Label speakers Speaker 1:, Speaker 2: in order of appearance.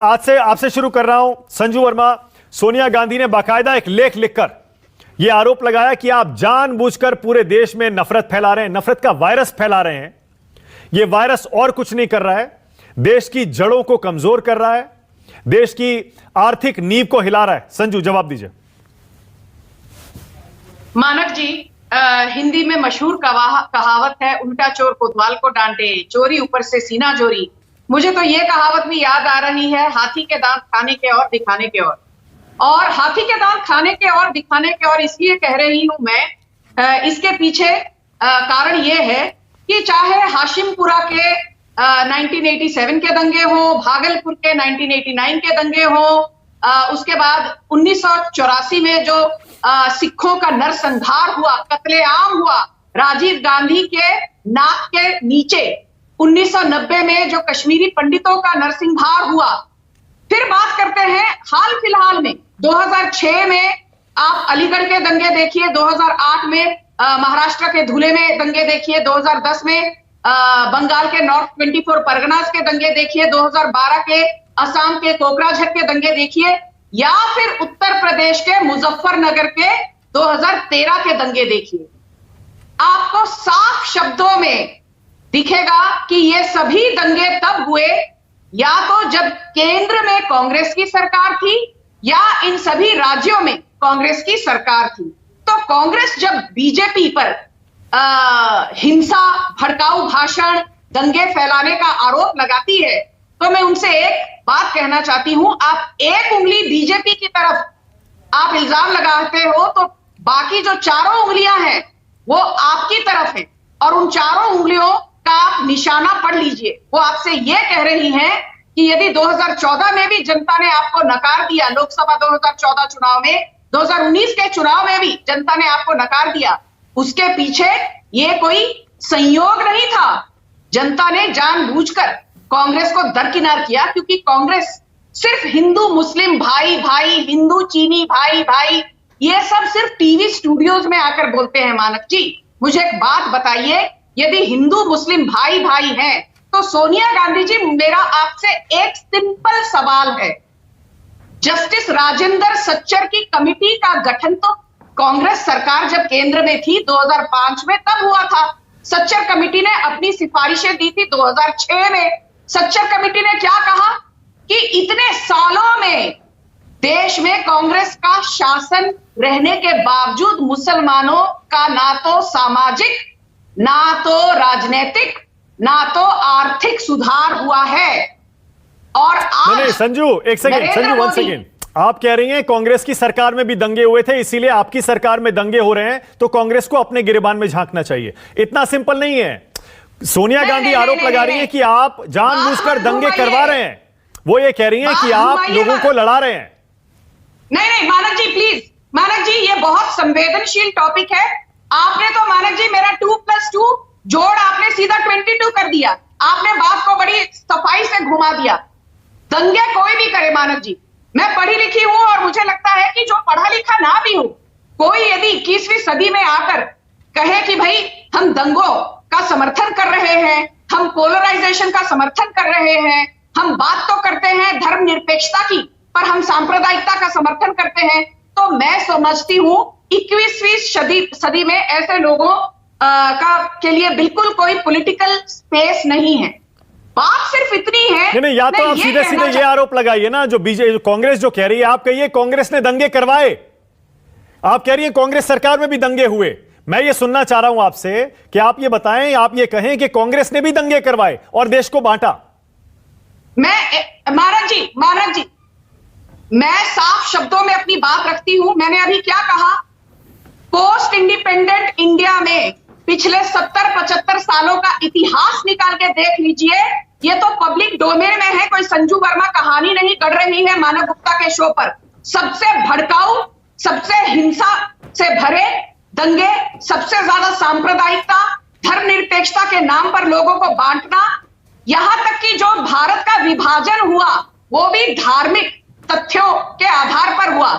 Speaker 1: आज से आपसे शुरू कर रहा हूं। संजू वर्मा, सोनिया गांधी ने बाकायदा एक लेख लिखकर यह आरोप लगाया कि आप जानबूझकर पूरे देश में नफरत फैला रहे हैं, नफरत का वायरस फैला रहे हैं। यह वायरस और कुछ नहीं कर रहा है, देश की जड़ों को कमजोर कर रहा है, देश की आर्थिक नींव को हिला रहा है। संजू, जवाब दीजिए।
Speaker 2: मानक जी, हिंदी में मशहूर कहावत है, उल्टा चोर कोतवाल को डांटे, चोरी ऊपर से सीना जोरी। मुझे तो ये कहावत भी याद आ रही है, हाथी के दांत खाने के और दिखाने के और हाथी के दांत खाने के और दिखाने के और इसलिए कह रही हूं मैं। इसके पीछे कारण ये है कि चाहे हाशिमपुरा के 1987 के दंगे हो, भागलपुर के 1989 के दंगे हो, उसके बाद 1984 में जो सिखों का नरसंहार हुआ, कत्लेआम हुआ राजीव गांधी के नाक के नीचे, 1990 में जो कश्मीरी पंडितों का नरसंहार हुआ, फिर बात करते हैं हाल फिलहाल में 2006 में आप अलीगढ़ के दंगे देखिए, 2008 में महाराष्ट्र के धुले में दंगे देखिए, 2010 में बंगाल के नॉर्थ 24 परगनास के दंगे देखिए, 2012 के असम के कोकराझार के दंगे देखिए, या फिर उत्तर प्रदेश के मुजफ्फरनगर के 2013 के दंगे देखिए। आपको साफ शब्दों में दिखेगा कि ये सभी दंगे तब हुए या तो जब केंद्र में कांग्रेस की सरकार थी या इन सभी राज्यों में कांग्रेस की सरकार थी। तो कांग्रेस जब बीजेपी पर हिंसा, भड़काऊ भाषण, दंगे फैलाने का आरोप लगाती है, तो मैं उनसे एक बात कहना चाहती हूं, आप एक उंगली बीजेपी की तरफ आप इल्जाम लगाते हो तो बाकी जो चारों उंगलियां हैं वो आपकी तरफ है, और उन चारों उंगलियों का आप निशाना पढ़ लीजिए। वो आपसे ये कह रही हैं कि यदि 2014 में भी जनता ने आपको नकार दिया, लोकसभा 2014 चुनाव में, 2019 के चुनाव में भी जनता ने आपको नकार दिया, उसके पीछे ये कोई संयोग नहीं था। जनता ने जानबूझकर कांग्रेस को दरकिनार किया, क्योंकि कांग्रेस सिर्फ हिंदू मुस्लिम भाई भाई, हिंदू चीनी भाई भाई, ये सब सिर्फ टीवी स्टूडियोज में आकर बोलते हैं। मानक जी, मुझे एक बात बताइए, यदि हिंदू मुस्लिम भाई भाई हैं, तो सोनिया गांधी जी, मेरा आपसे एक सिंपल सवाल है, जस्टिस राजेंद्र सच्चर की कमेटी का गठन तो कांग्रेस सरकार जब केंद्र में थी 2005 में तब हुआ था। सच्चर कमेटी ने अपनी सिफारिशें दी थी 2006 में। सच्चर कमेटी ने क्या कहा कि इतने सालों में देश में कांग्रेस का शासन रहने के बावजूद मुसलमानों का ना तो सामाजिक, ना तो राजनीतिक, ना तो आर्थिक सुधार हुआ है। और आज
Speaker 1: नहीं, संजू एक सेकंड, संजू वन सेकंड, आप कह रही हैं कांग्रेस की सरकार में भी दंगे हुए थे, इसीलिए आपकी सरकार में दंगे हो रहे हैं, तो कांग्रेस को अपने गिरेबान में झांकना चाहिए। इतना सिंपल नहीं है। सोनिया गांधी आरोप लगा रही हैं कि आप जानबूझकर दंगे करवा रहे हैं, वो ये कह रही हैं कि आप लोगों को लड़ा रहे हैं।
Speaker 2: नहीं मानक जी, प्लीज मानक जी, ये बहुत संवेदनशील टॉपिक है। आपने तो मानक जी मेरा 2+2 जोड़ आपने सीधा 22 कर दिया। आपने बात को बड़ी सफाई से घुमा दिया। दंगे कोई भी करे मानक जी, मैं पढ़ी लिखी हूं और मुझे लगता है कि जो पढ़ा लिखा ना भी हो, कोई यदि 21वीं सदी में आकर कहे कि भाई हम दंगों का समर्थन कर रहे हैं, हम पोलराइजेशन का समर्थन कर रहे हैं, हम बात तो करते हैं धर्मनिरपेक्षता की, पर हम सांप्रदायिकता का समर्थन करते हैं, तो मैं समझती हूं 21वीं सदी में ऐसे लोगों के लिए बिल्कुल कोई पॉलिटिकल स्पेस नहीं है। बात सिर्फ इतनी है।
Speaker 1: नहीं, या तो आप सीधे सीधे ये आरोप लगाइए ना, जो बीजेपी कांग्रेस जो कह रही है, आप कहिए कांग्रेस ने दंगे करवाए। आप कह रही है कांग्रेस सरकार में भी दंगे हुए। मैं ये सुनना चाह रहा हूं आपसे कि आप ये बताएं, आप ये कहें कि कांग्रेस ने भी दंगे करवाए और देश को बांटा।
Speaker 2: मानक जी, मैं साफ शब्दों में अपनी बात रखती हूं। मैंने अभी क्या कहा, पोस्ट इंडिपेंडेंट इंडिया में पिछले 70-75 सालों का इतिहास निकाल के देख लीजिए। ये तो पब्लिक डोमेन में है, कोई संजू वर्मा कहानी नहीं गढ़ रही है मानव गुप्ता के शो पर। सबसे भड़काऊ, सबसे हिंसा से भरे दंगे, सबसे ज्यादा सांप्रदायिकता, धर्मनिरपेक्षता के नाम पर लोगों को बांटना, यहां तक कि जो भारत का विभाजन हुआ वो भी धार्मिक तथ्यों के आधार पर हुआ।